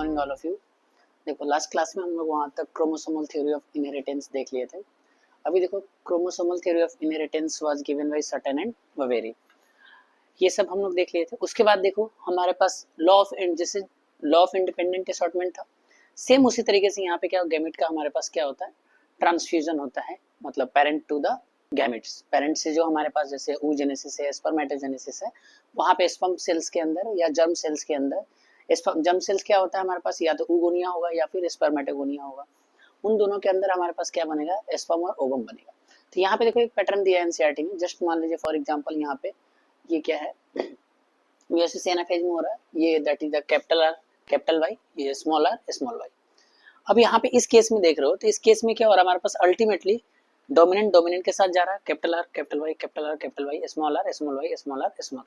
Morning all of you. देखो last class में हम लोग वहाँ तक क्रोमोसोमल थ्योरी ऑफ इनहेरिटेंस देख लिए थे। अभी देखो chromosomal theory of inheritance was given by Sutton and Boveri, ये सब हम लोग देख लिए थे। उसके बाद देखो हमारे पास लॉ ऑफ जैसे लॉ ऑफ इंडिपेंडेंट असॉर्टमेंट था, सेम उसी तरीके से यहाँ पे क्या गैमेट का हमारे पास क्या होता है, ट्रांसफ्यूजन होता है, मतलब parent to the gametes. Parent से जो हमारे पास जैसे oogenesis है, स्पर्मेटोजेनेसिस है, वहाँ पे स्पर्म सेल्स के अंदर या जर्म सेल्स के अंदर जर्म सेल्स क्या होता है हमारे पास, या तो oogonia होगा या फिर स्पर्मेटोगोनिया होगा। उन दोनों के अंदर हमारे पास क्या बनेगा, स्पर्म और ओवम बनेगा। तो यहाँ पे देखो एक पैटर्न दिया है एनसीईआरटी में, जस्ट मान लीजिए फॉर एग्जांपल यहाँ पे ये क्या है, मेयोसिस एनाफेज में हो रहा है, ये that is the capital R capital Y, ये स्मॉल आर स्मॉल वाई। अब यहाँ पे इस केस में देख रहे हो तो इस केस में क्या हो रहा है हमारे पास, अल्टीमेटली डोमिनेंट डोमिनेंट के साथ जा रहा है, capital R capital Y capital R capital Y, small R small Y small R small.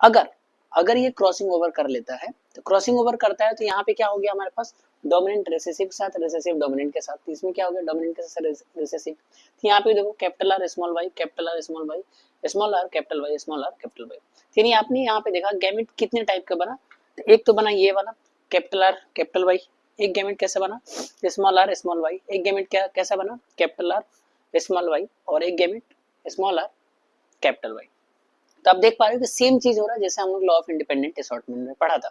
अगर अगर ये क्रॉसिंग ओवर कर लेता है, तो क्रॉसिंग ओवर करता है तो यहाँ पे क्या हो गया हमारे पास, डोमिनेंट रिसेसिव के साथ, रिसेसिव डोमिनेंट के साथ। तो इसमें क्या हो गया, डोमिनेंट के साथ रिसेसिव। तो यहाँ पे देखो capital R small Y capital R small Y small R capital Y small R capital Y. यानी आपने यहाँ पे देखा गैमेट कितने टाइप का बना, तो एक तो बना ये वाला कैपिटल आर कैपिटल वाई, एक गैमेट कैसे बना स्मॉल आर स्मॉल वाई, एक गैमेट क्या कैसा बना कैपिटल आर स्मॉल वाई, और एक gamete small R capital Y. तो आप देख पा रहे हो कि सेम चीज हो रहा है जैसे हम लोग लॉ ऑफ इंडिपेंडेंट असॉर्टमेंट में पढ़ा था।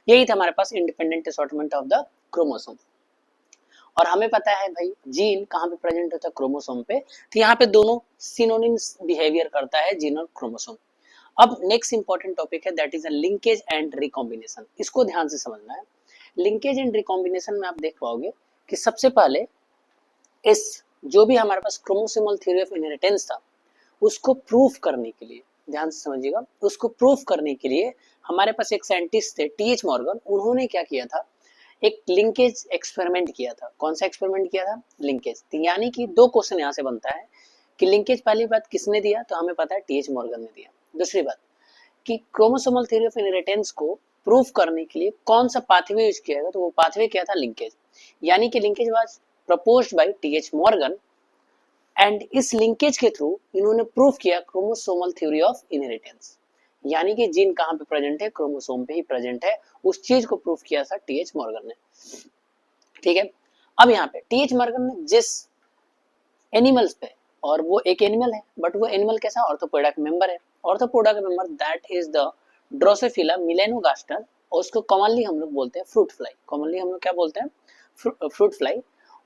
यही था हमारे पास independent assortment of the chromosome. और हमें पता है भाई जीन कहाँ पे प्रेजेंट होता है, क्रोमोसोम पे। तो यहाँ पे दोनों सिनोनिम्स बिहेवियर करता है जीन और क्रोमोसोम। अब नेक्स्ट इंपॉर्टेंट टॉपिक है that is a linkage and recombination. इसको ध्यान से समझना है। लिंकेज एंड रिकॉम्बिनेशन में आप देख पाओगे कि सबसे पहले इस जो भी हमारे पास क्रोमोसोमल थ्योरी ऑफ इनहेरिटेंस था, उसको प्रूफ करने के लिए, ध्यान से समझिएगा, उसको प्रूफ करने के लिए हमारे पास एक साइंटिस्ट थे टीएच मॉर्गन। उन्होंने क्या किया था, एक लिंकेज एक्सपेरिमेंट किया था। कौन सा एक्सपेरिमेंट किया था, लिंकेज। यानी कि दो क्वेश्चन यहाँ से बनता है कि लिंकेज पहली बात किसने दिया, तो हमें पता है टीएच मॉर्गन ने दिया। दूसरी बात कि क्रोमोसोमल थ्योरी ऑफ इनहेरिटेंस को प्रूफ करने के लिए कौन सा पाथवे यूज किया गया, तो वो पाथवे क्या था, लिंकेज। यानी कि linkage was proposed by TH Morgan and इस लिंकेज के थ्रू इन्होंने प्रूफ किया क्रोमोसोमल थ्योरी ऑफ इनहेरिटेंस। यानी कि जीन कहाँ पे प्रेजेंट है, क्रोमोसोम पे ही प्रेजेंट है। उस चीज को प्रूफ किया था टीएच मॉर्गन ने। ठीक है, अब यहाँ पे टीएच मॉर्गन ने जिस एनिमल्स पे, और वो एक एनिमल है बट वो एनिमल कैसा, ऑर्थोपोडा का मेंबर है। ऑर्थोपोडा का member that is the Drosophila melanogaster, और उसको कॉमनली हम लोग बोलते हैं फ्रूट फ्लाई। कॉमनली हम लोग क्या बोलते हैं, फ्रूट फ्लाई।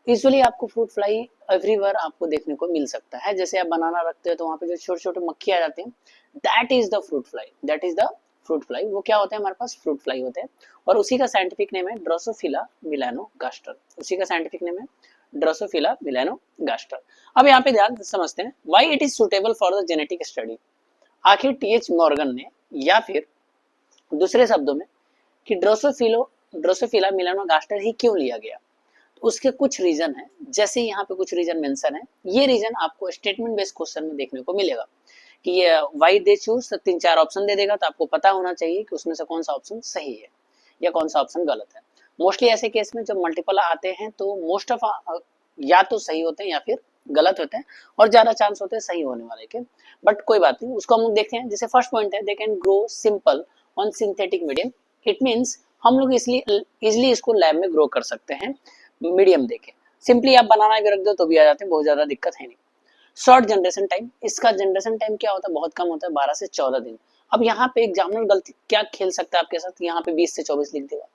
यूजुअली आपको फ्रूट फ्लाई एवरीवेयर आपको देखने को मिल सकता है। जैसे आप बनाना रखते हो तो वहाँ पे जो छोटे छोटे मक्खी आ जाते हैं, that is the fruit fly, that is the fruit fly. वो क्या होते हैं हमारे पास, फ्रूट फ्लाई होते हैं। और उसी का साइंटिफिक नेम है ड्रोसोफिला मिलेनोगास्टर। उसी का साइंटिफिक नेम है ड्रोसोफिला मिलेनोगास्टर। अब यहाँ पे ध्यान समझते हैं why it is suitable for the genetic study. आखिर टीएच मॉर्गन ने, या फिर दूसरे शब्दों में कि ड्रोसोफिला मिलेनोगास्टर ही क्यों लिया गया, उसके कुछ रीजन है। जैसे यहाँ पे कुछ रीजन मेंशन है, ये रीजन आपको स्टेटमेंट बेस्ड क्वेश्चन में देखने को मिलेगा कि ये व्हाई दे चूज, तो 3-4 ऑप्शन दे देगा, तो आपको पता होना चाहिए कि उसमें से कौन सा ऑप्शन सही है या कौन सा ऑप्शन गलत है। मोस्टली ऐसे केस में जब मल्टीपल आते हैं तो मोस्ट ऑफ या तो सही होते हैं या फिर गलत होते हैं, और ज्यादा चांस होते हैं सही होने वाले के। बट कोई बात नहीं, उसको हम लोग देखते हैं। जैसे फर्स्ट पॉइंट है, they can grow simple on synthetic medium. It means हम लोग इसलिए इजिली इसको लैब में ग्रो कर सकते हैं मीडियम देके। सिंपली आप बनाना भी रख दो तो भी आ जाते हैं, बहुत ज्यादा दिक्कत है नहीं। शॉर्ट जनरेशन टाइम, इसका जनरेशन टाइम क्या होता है, बहुत कम होता है, 12 से 14 दिन। अब यहाँ पे एग्जामिनर गलती क्या खेल सकता है आपके साथ, यहाँ पे 20 से 24 लिख देगा,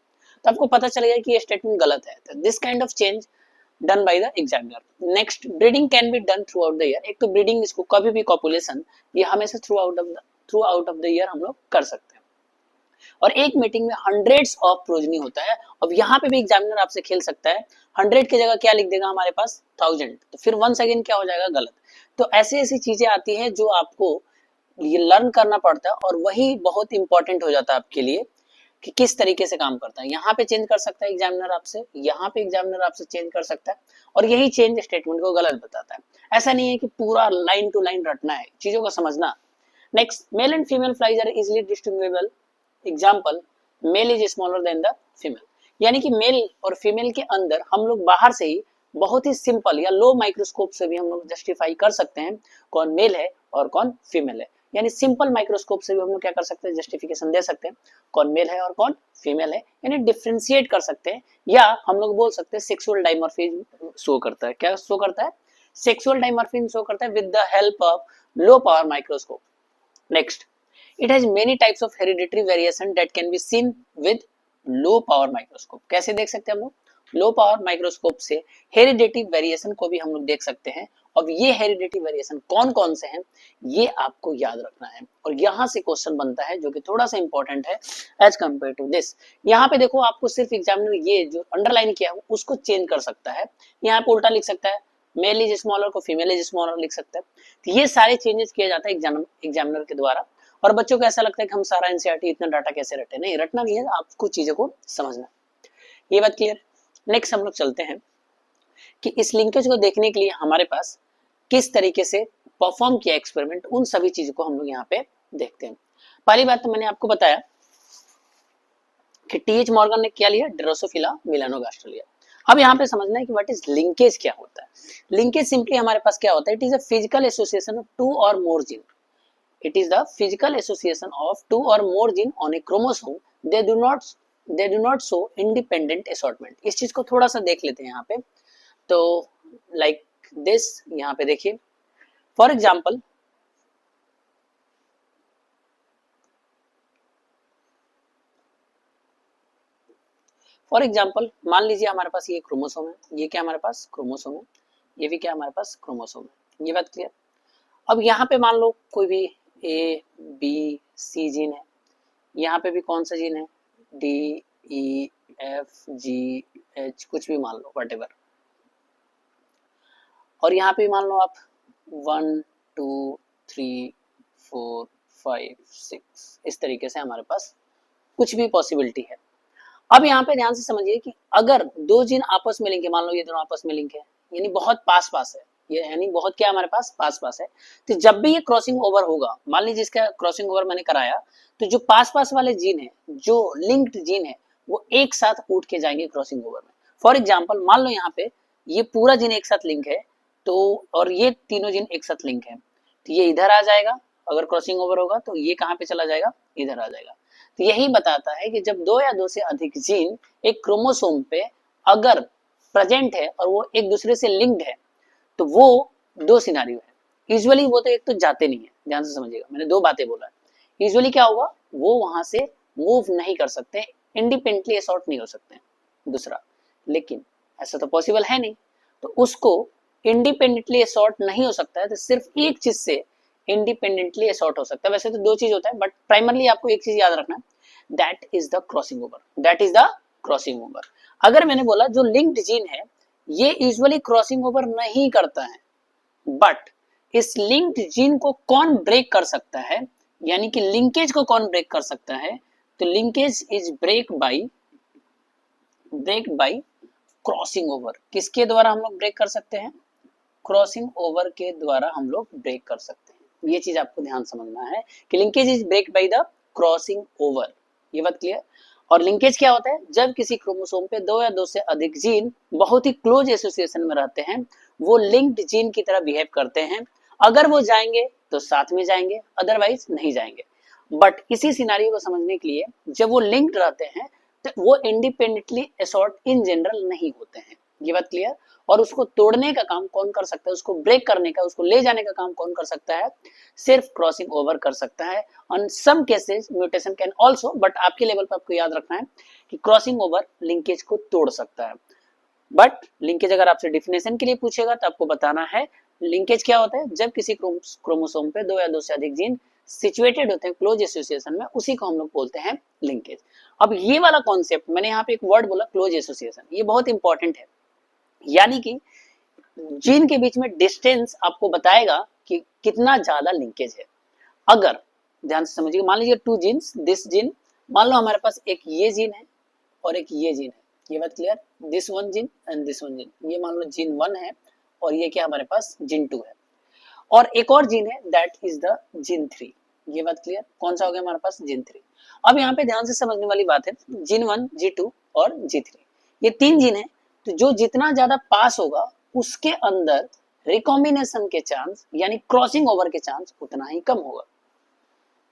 तो आपको पता चलेगा कि ये स्टेटमेंट गलत है। तो this kind of change done by the examiner. Next, breeding can be done through out the year. एक तो ब्रीडिंग, इसको कभी भी कॉपुलेशन, ये हमेशा through out of the year हम लोग कर सकते हैं। और एक मीटिंग में हंड्रेड्स ऑफ प्रोजनी होता है। अब यहाँ पे भी एग्जामिनर आपसे खेल सकता है, 100 की जगह क्या लिख देगा हमारे पास 1000, तो फिर वंस अगेन क्या हो जाएगा, गलत। तो ऐसी ऐसी चीजें आती हैं जो आपको ये लर्न करना पड़ता है, और वही बहुत इंपॉर्टेंट हो जाता है आपके लिए कि किस तरीके से काम करता है। यहाँ पे चेंज कर सकता है एग्जामिनर आपसे, यहाँ पे एग्जामिनर आपसे चेंज कर सकता है, और यही चेंज स्टेटमेंट को गलत बताता है। ऐसा नहीं है कि पूरा लाइन टू लाइन रटना है, चीजों को समझना। Next, male and female flies are easily distinguishable. Example, male is smaller than the female. यानी कि मेल और फीमेल के अंदर हम लोग बाहर से ही बहुत ही सिंपल या लो माइक्रोस्कोप से भी हम लोग जस्टिफाई कर सकते हैं कौन मेल है और कौन फीमेल है। यानी सिंपल माइक्रोस्कोप से भी हम लोग क्या कर सकते हैं, जस्टिफिकेशन दे सकते हैं कौन मेल है और कौन फीमेल है, यानी डिफ्रेंशिएट कर सकते हैं। या हम लोग बोल सकते हैं सेक्सुअल डाइमॉर्फिज्म शो करता है। क्या शो करता है? सेक्सुअल डाइमॉर्फिज्म शो करता है with the help of low power microscope. Next, it has many types of hereditary variation that can be seen with low power microscope। कैसे देख सकते हैं हम लोग? लो पावर माइक्रोस्कोप से हेरिडिटी वेरिएशन को भी हम लोग देख सकते हैं। अब ये हेरिडिटी वेरिएशन कौन कौन से हैं ये आपको याद रखना है, और यहाँ से क्वेश्चन बनता है जो कि थोड़ा सा इंपॉर्टेंट है एज कम्पेयर टू दिस। यहाँ पे देखो आपको सिर्फ एग्जामिनर ये जो अंडरलाइन किया है उसको चेंज कर सकता है, यहाँ पे उल्टा लिख सकता है, मेल इज स्मॉलर को फीमेल इज स्मॉलर लिख सकता है। तो ये सारे चेंजेस किए जाता है एग्जामिनर के द्वारा। और बच्चों को ऐसा लगता है कि हम सारा एनसीईआरटी इतना डाटा कैसे रटे, नहीं रटना नहीं है, आपको चीजों को समझना। ये बात क्लियर। नेक्स्ट हम लोग चलते हैं कि इस लिंकेज को देखने के लिए हमारे पास किस तरीके से परफॉर्म किया एक्सपेरिमेंट, उन सभी चीजों को हम लोग यहाँ पे देखते हैं। पहली बात तो मैंने आपको बताया कि टीएच मॉर्गन ने क्या लिया, ड्रोसोफिला मेलानोगास्टर लिया। अब यहाँ पे समझना है कि व्हाट इज लिंकेज क्या होता है। लिंकेज सिंपली हमारे पास क्या होता है, it is a physical association of two और more gene. It is the physical association of two or more gene on a chromosome. They do not show independent assortment। इस चीज को थोड़ा सा देख लेते हैं यहाँ पे। तो like this, यहाँ पे देखिए फॉर एग्जाम्पल मान लीजिए हमारे पास ये क्रोमोसोम है, ये क्या हमारे पास क्रोमोसोम है, ये भी क्या हमारे पास क्रोमोसोम है। ये बात क्लियर। अब यहाँ पे मान लो कोई भी ए बी सी जीन है, यहाँ पे भी कौन सा जीन है, D E F G H, कुछ भी मान लो व्हाटएवर। और यहाँ पे मान लो आप 1 2 3 4 5 6 इस तरीके से हमारे पास कुछ भी पॉसिबिलिटी है। अब यहाँ पे ध्यान से समझिए कि अगर दो जीन आपस में लिंक है, मान लो ये दोनों आपस में लिंक है, यानी बहुत पास पास है, ये यानी बहुत क्या हमारे पास पास पास है, तो जब भी ये क्रॉसिंग ओवर होगा, मान लीजिए इसका क्रॉसिंग ओवर मैंने कराया, तो जो पास पास वाले जीन है, जो लिंक्ड जीन है, वो एक साथ उठ के जाएंगे क्रॉसिंग ओवर में। फॉर एग्जाम्पल मान लो यहाँ पे ये पूरा जीन एक साथ लिंक है, तो और ये तीनों जीन एक साथ लिंक है, तो ये इधर आ जाएगा, अगर क्रॉसिंग ओवर होगा तो ये कहाँ पे चला जाएगा, इधर आ जाएगा। तो यही बताता है कि जब दो या दो से अधिक जीन एक क्रोमोसोम पे अगर प्रेजेंट है और वो एक दूसरे से लिंक्ड है, तो वो दो सिनारियो है। यूजुअली वो तो एक तो जाते नहीं है, ध्यान से समझिएगा, मैंने दो बातें बोला है। यूजुअली क्या होगा, वो वहां से मूव नहीं कर सकते, इंडिपेंडेंटली असॉर्ट नहीं हो सकते। दूसरा, लेकिन ऐसा तो पॉसिबल है नहीं, तो उसको इंडिपेंडेंटली असॉर्ट नहीं हो सकता है, तो सिर्फ एक चीज से इंडिपेंडेंटली असॉर्ट हो सकता है। वैसे तो दो चीज होता है, बट प्राइमरली आपको एक चीज याद रखना है, that is the crossing over, that is the crossing over. अगर मैंने बोला जो लिंक्ड जीन है ये यूजुअली क्रॉसिंग ओवर नहीं करता है, बट इस लिंक्ड जीन को कौन ब्रेक कर सकता है, यानी कि लिंकेज को कौन ब्रेक कर सकता है, तो linkage is break by crossing over. किसके द्वारा हम लोग ब्रेक कर सकते हैं, क्रॉसिंग ओवर के द्वारा हम लोग ब्रेक कर सकते हैं। ये चीज आपको ध्यान समझना है कि linkage is break by the crossing over. ये बात क्लियर। और लिंकेज क्या होता है, जब किसी क्रोमोसोम पे दो या दो से अधिक जीन बहुत ही क्लोज एसोसिएशन में रहते हैं, वो लिंक्ड जीन की तरह बिहेव करते हैं। अगर वो जाएंगे तो साथ में जाएंगे, अदरवाइज नहीं जाएंगे। बट इसी सिनारियो को समझने के लिए जब वो लिंक्ड रहते हैं तो वो इंडिपेंडेंटली असॉर्ट इन जनरल नहीं होते हैं। ये बात क्लियर। और उसको तोड़ने का काम कौन कर सकता है, उसको ब्रेक करने का, उसको ले जाने का काम कौन कर सकता है, सिर्फ क्रॉसिंग ओवर कर सकता है। On some cases mutation can also, but आपके लेवल पर आपको याद रखना है कि क्रॉसिंग ओवर लिंकेज को तोड़ सकता है। बट लिंकेज अगर आपसे डिफिनेशन के लिए पूछेगा तो आपको बताना है लिंकेज क्या होता है, जब किसी क्रोमोसोम पे दो या दो से अधिक जीन सिचुएटेड होते हैं क्लोज एसोसिएशन में, उसी को हम लोग बोलते हैं लिंकेज। अब ये वाला कॉन्सेप्ट, मैंने यहाँ पे एक वर्ड बोला क्लोज एसोसिएशन, ये बहुत इंपॉर्टेंट है। यानी कि जीन के बीच में डिस्टेंस आपको बताएगा कि कितना ज्यादा लिंकेज है। अगर ध्यान से समझिए, मान लीजिए टू जीन्स, दिस जीन, मान लो हमारे पास एक ये जीन है और एक ये जीन है। ये बात clear, this one gene and this one gene, ये मान लो जीन 1 है और ये क्या हमारे पास जीन 2 है। और एक और जीन है दैट इज द जीन 3। ये बात क्लियर, कौन सा हो गया हमारे पास, जीन 3। अब यहाँ पे ध्यान से समझने वाली बात है, जीन 1, G2 और G3, ये तीन जीन है। तो जो जितना ज्यादा पास होगा उसके अंदर रिकॉम्बिनेशन के चांस यानी क्रॉसिंग ओवर के चांस उतना ही कम होगा।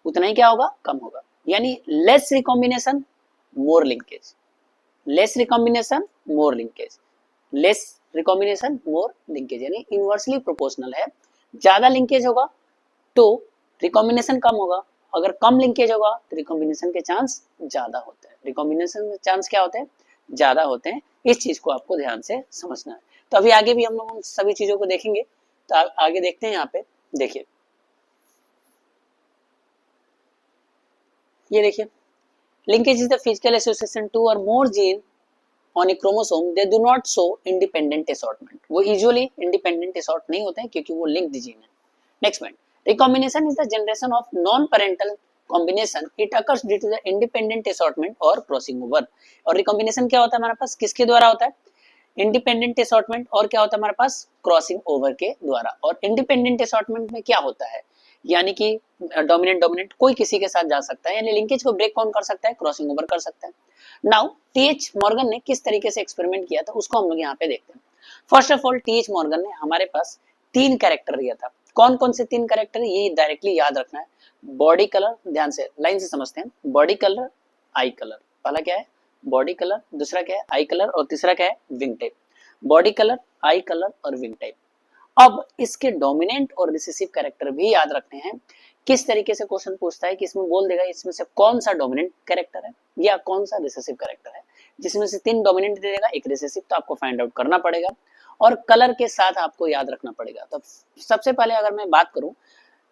उतना ही क्या होगा, कम होगा। यानी लेस रिकॉम्बिनेशन मोर लिंकेज, लेस रिकॉम्बिनेशन मोर लिंकेज, लेस रिकॉम्बिनेशन मोर लिंकेज, यानी इनवर्सली प्रोपोर्शनल है। ज्यादा लिंकेज होगा तो रिकॉम्बिनेशन कम होगा, अगर कम लिंकेज होगा तो रिकॉम्बिनेशन के चांस ज्यादा होते हैं। रिकॉम्बिनेशन के चांस क्या होते हैं, ज्यादा होते हैं। इस चीज को आपको ध्यान से समझना है। तो अभी आगे भी हम लोग उन सभी चीजों को देखेंगे। तो आगे देखते हैं। यहाँ पे देखिए, ये देखिए, linkage is the physical association two और more gene on a chromosome, they do not show independent assortment. वो यूजुअली इंडिपेंडेंट असॉर्ट नहीं होते हैं क्योंकि वो लिंक्ड जीन है। Next point, recombination is the generation of non parental combination, it occurs due to the independent assortment or crossing over. और recombination क्या होता है हमारे पास, किसके द्वारा होता है, इंडिपेंडेंट असॉर्टमेंट, और क्या होता है हमारे पास, क्रॉसिंग ओवर के द्वारा। और इंडिपेंडेंट असॉर्टमेंट में क्या होता है, यानी कि डोमिनेंट डोमिनेंट कोई किसी के साथ जा सकता है, यानी लिंकेज को ब्रेक कौन कर सकता है, क्रॉसिंग ओवर कर सकता है। नाउ टीएच मॉर्गन ने किस तरीके से एक्सपेरिमेंट किया था उसको हम लोग यहाँ पे देखते हैं। First of all TH Morgan ने हमारे पास 3 कैरेक्टर दिया था। कौन कौन से 3 कैरेक्टर है ये डायरेक्टली याद रखना है। बॉडी कलर, ध्यान से लाइन से समझते हैं, बॉडी कलर, आई कलर। पहला क्या है, बॉडी कलर, दूसरा क्या है, आई कलर, और तीसरा क्या है, विंग टाइप। बॉडी कलर, आई कलर और विंग टाइप। अब इसके डोमिनेंट और रिसेसिव कैरेक्टर भी याद रखने हैं। किस तरीके से क्वेश्चन पूछता है कि इसमें बोल देगा इसमें से कौन सा डोमिनेंट कैरेक्टर है या कौन सा रिसेसिव कैरेक्टर है। जिसमें से 3 डोमिनेंट दे देगा, एक रिसेसिव, तो आपको फाइंड आउट करना पड़ेगा और कलर के साथ आपको याद रखना पड़ेगा। तो सबसे पहले अगर मैं बात करूं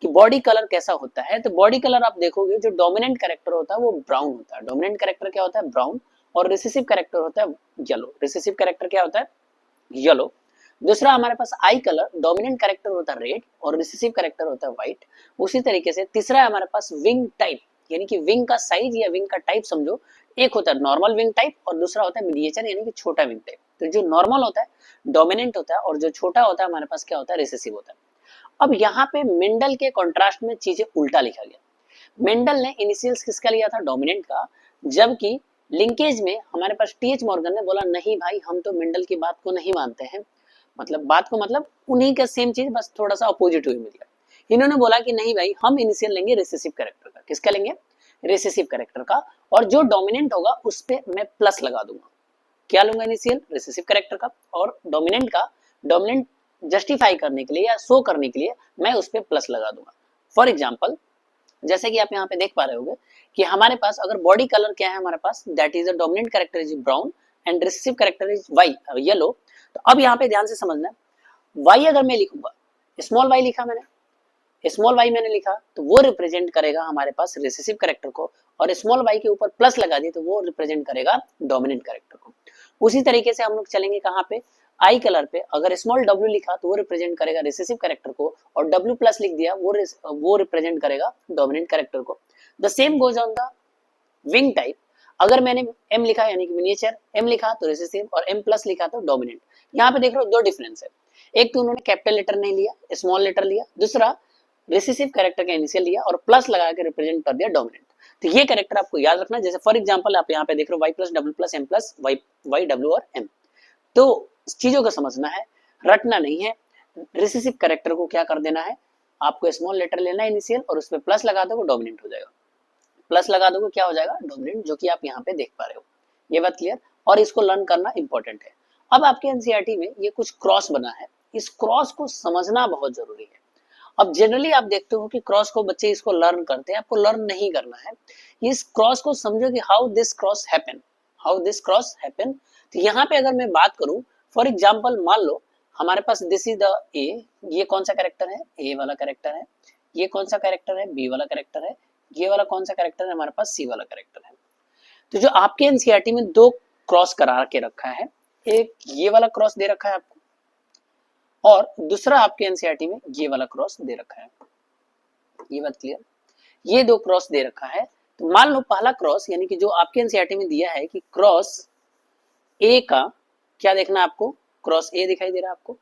कि बॉडी कलर कैसा होता है, तो बॉडी कलर आप देखोगे जो डोमिनेंट कैरेक्टर होता है वो ब्राउन होता है। डोमिनेंट कैरेक्टर क्या होता है, ब्राउन, और रिसेसिव कैरेक्टर होता है येलो। रिसेसिव कैरेक्टर क्या होता है, येलो। दूसरा हमारे पास आई कलर, डोमिनेंट कैरेक्टर होता है रेड और रिसेसिव कैरेक्टर होता है व्हाइट। उसी तरीके से तीसरा है हमारे पास विंग टाइप, यानी कि विंग का साइज या विंग का टाइप समझो, एक होता है नॉर्मल विंग टाइप और दूसरा होता है मिनिएचर यानी कि छोटा विंग टाइप। तो जो नॉर्मल होता है डोमिनेंट होता है और जो छोटा होता है हमारे पास क्या होता है, रिसेसिव होता है। अब यहाँ पे मेंडल के कॉन्ट्रास्ट में चीजें उल्टा लिखा गया। मेंडल ने इनिशियल्स किसका लिया था, डोमिनेंट का, जबकि लिंकेज में हमारे पास टीएच मॉर्गन ने बोला नहीं भाई हम तो मेंडल की बात को नहीं मानते हैं। मतलब बात को मतलब उन्हीं का सेम चीज बस थोड़ा सा अपोजिट वे में लिया। इन्होंने बोला कि नहीं भाई हम इनिशियल लेंगे रिसेसिव कैरेक्टर का। किसका लेंगे, रिसेसिव कैरेक्टर का, और जो डोमिनेंट होगा उस पे मैं प्लस लगा दूंगा। क्या लूंगा, इनिशियल रिसेसिव कैरेक्टर का, और डोमिनेंट का, डोमिनेंट जस्टिफाई करने के लिए या शो करने के लिए मैं उस पे प्लस लगा दूंगा। फॉर एग्जाम्पल जैसे कि आप यहाँ पे देख पा रहे होंगे कि हमारे पास अगर बॉडी कलर क्या है हमारे पास, that is a dominant character is brown and recessive character is वाई, येलो। तो अब यहाँ पे ध्यान से समझना है, वाई अगर मैं लिखूंगा, स्मॉल वाई लिखा मैंने, स्मॉल वाई मैंने लिखा तो वो रिप्रेजेंट करेगा हमारे पास रिसेसिव कैरेक्टर को, और स्मॉल वाई के ऊपर प्लस लगा दिए तो वो रिप्रेजेंट करेगा डोमिनेंट कैरेक्टर को। उसी तरीके से हम लोग चलेंगे कहाँ पे, आई कलर पे, अगर स्मॉल डब्ल्यू लिखा तो वो रिप्रेजेंट करेगा रिसेसिव कैरेक्टर को, और डब्ल्यू प्लस लिख दिया वो रिप्रेजेंट करेगा डोमिनेंट कैरेक्टर को। The same goes on the wing type, अगर मैंने एम लिखा यानी कि मिनिएचर, एम लिखा तो रिसेसिव और एम प्लस लिखा तो डोमिनेंट। यहाँ पे देख रहे हो दो डिफरेंस है, एक तो उन्होंने कैपिटल लेटर नहीं लिया, स्मॉल लेटर लिया, दूसरा रिसेसिव कैरेक्टर का इनिशियल लिया और प्लस लगा के रिप्रेजेंट कर दिया डोमिनेंट। तो ये कैरेक्टर आपको याद रखना। जैसे फॉर एग्जांपल आप यहाँ पे देख रहे हो Y plus W plus M plus Y, Y W और एम। तो चीजों को समझना है, रटना नहीं है। रिसेसिव कैरेक्टर को क्या कर देना है, आपको स्मॉल लेटर लेना है इनिशियल और उस पर प्लस लगा दो डोमिनेंट हो जाएगा, प्लस लगा दोगे क्या हो जाएगा, डोमिनेंट, जो कि आप यहाँ पे देख पा रहे हो। ये बात क्लियर, और इसको लर्न करना इंपॉर्टेंट है। अब आपके एनसीईआरटी में ये कुछ क्रॉस बना है, इस क्रॉस को समझना बहुत जरूरी है। अब जनरली आप देखते हो कि क्रॉस को बच्चे इसको लर्न करते हैं, आपको लर्न नहीं करना है। इस क्रॉस को समझो कि how this cross happen, how this cross happen. तो यहाँ पे अगर मैं बात करूं, फॉर एग्जांपल मान लो हमारे पास दिस इज द ए, ये कौन सा कैरेक्टर है, ए वाला कैरेक्टर है, ये कौन सा कैरेक्टर है, बी वाला कैरेक्टर है, ये वाला कौन सा कैरेक्टर है, हमारे पास सी वाला कैरेक्टर है। तो जो आपके एनसीईआरटी में दो क्रॉस करा के रखा है, एक ये वाला क्रॉस दे रखा है आपको, और दूसरा आपके एनसीईआरटी में ये वाला क्रॉस दे रखा है। ये बात क्लियर, ये दो क्रॉस दे रखा है। तो मान लो पहला क्रॉस यानी कि जो आपके एनसीईआरटी में दिया है कि क्रॉस ए का क्या देखना है आपको, क्रॉस ए दिखाई दे रहा है आपको।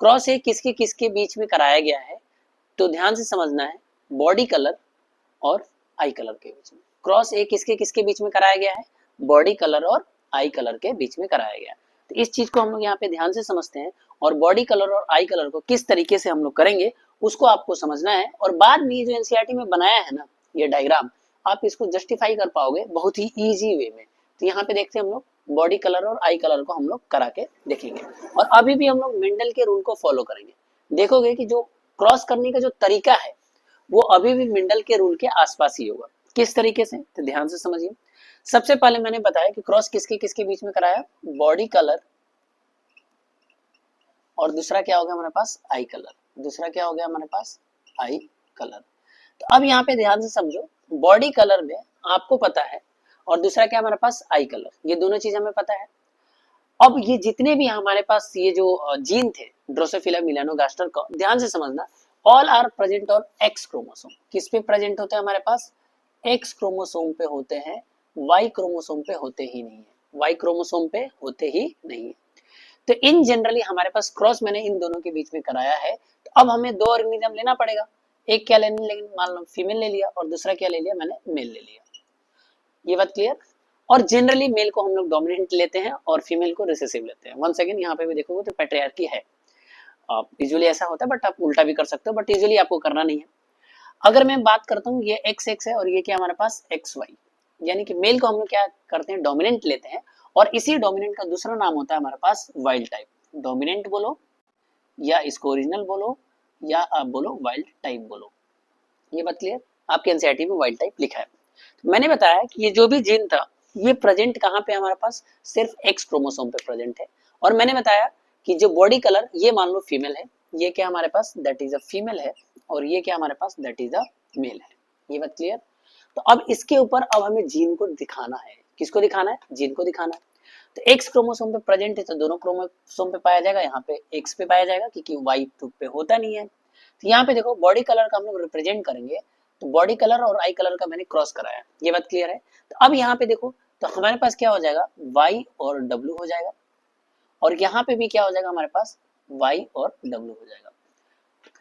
क्रॉस ए किसके किसके बीच में कराया गया है, तो ध्यान से समझना है, बॉडी कलर और आई कलर के बीच में। क्रॉस ए किसके किसके बीच में कराया गया है, बॉडी कलर और आई कलर के बीच में कराया गया है। तो इस चीज को हम लोग यहाँ पे ध्यान से समझते हैं, और बॉडी कलर और आई कलर को किस तरीके से हम लोग करेंगे उसको आपको समझना है। और बाद में जो एनसीईआरटी में बनाया है ना, ये डायग्राम आप इसको जस्टिफाई कर पाओगे बहुत ही इजी वे में। तो यहाँ पे देखते हैं हम लोग बॉडी कलर और आई कलर को हम लोग करा के देखेंगे, और अभी भी हम लोग मेंडल के रूल को फॉलो करेंगे। देखोगे कि जो क्रॉस करने का जो तरीका है वो अभी भी मेंडल के रूल के आसपास ही होगा। किस तरीके से, तो ध्यान से समझिए। सबसे पहले मैंने बताया कि क्रॉस किसके किसके बीच में कराया, बॉडी कलर और दूसरा क्या हो गया हमारे पास, आई कलर। दूसरा क्या हो गया हमारे पास, आई कलर। तो अब यहाँ पे ध्यान से समझो, बॉडी कलर में आपको पता है और दूसरा क्या हमारे पास, आई कलर, ये दोनों चीज हमें पता है। अब ये जितने भी हमारे पास ये जो जीन थे ड्रोसोफिला मेलानोगास्टर का, ध्यान से समझना, all are present on X chromosome. किस पे प्रेजेंट होते हैं हमारे पास, एक्स क्रोमोसोम पे होते हैं, वाई क्रोमोसोम पे होते ही नहीं है, वाई क्रोमोसोम पे होते ही नहीं है। तो इन जनरली हमारे पास क्रॉस मैंने इन दोनों के बीच में कराया है। तो अब हमें दो ऑर्गेनिज्म लेना पड़ेगा, एक क्या लेने, लेकिन मान लो फीमेल ले लिया और दूसरा क्या ले लिया मैंने, मेल ले लिया। ये बात क्लियर। और जनरली मेल को हम लोग डोमिनेंट लेते हैं और फीमेल को रिसेसिव लेते हैं। वन सेकंड, यहाँ पे भी देखोगे तो पैट्रियार्की है, यूजुअली ऐसा होता है, बट आप उल्टा भी कर सकते हो, बट यूजुअली आपको करना नहीं है। अगर मैं बात करता हूँ, ये एक्स एक्स है और ये क्या हमारे पास एक्स वाई, यानी कि मेल को हम लोग क्या करते हैं, डोमिनेंट लेते हैं, और इसी डोमिनेंट का दूसरा नाम होता है हमारे पास वाइल्ड टाइप। डोमिनेंट बोलो या इसको ओरिजिनल बोलो या आप बोलो वाइल्ड टाइप बोलो। ये बात क्लियर। आपके एनसीईआरटी में वाइल्ड टाइप लिखा है। तो मैंने बताया कि ये जो भी जीन था ये प्रेजेंट कहाँ पे हमारे पास, सिर्फ एक्स क्रोमोसोम पे प्रेजेंट है। और मैंने बताया कि जो बॉडी कलर ये मान लो फीमेल है, ये क्या हमारे पास, दैट इज अ फीमेल है, और ये क्या हमारे पास, दैट इज अ मेल है। ये बात क्लियर। तो अब इसके ऊपर अब हमें जीन को दिखाना है। किसको दिखाना है, जीन को दिखाना है। तो एक्स क्रोमोसोम पे प्रेजेंट है तो दोनों क्रोमोसोम पे पाया जाएगा, यहाँ पे एक्स पे पाया जाएगा क्योंकि वाई पे होता नहीं है। तो यहाँ पे देखो बॉडी कलर का हम लोग रिप्रेजेंट करेंगे, तो बॉडी कलर और आई कलर का मैंने क्रॉस कराया। ये बात क्लियर है। तो अब यहाँ पे देखो, तो हमारे पास क्या हो जाएगा, वाई और डब्ल्यू हो जाएगा, और यहाँ पे भी क्या हो जाएगा हमारे पास, वाई और डब्ल्यू हो जाएगा।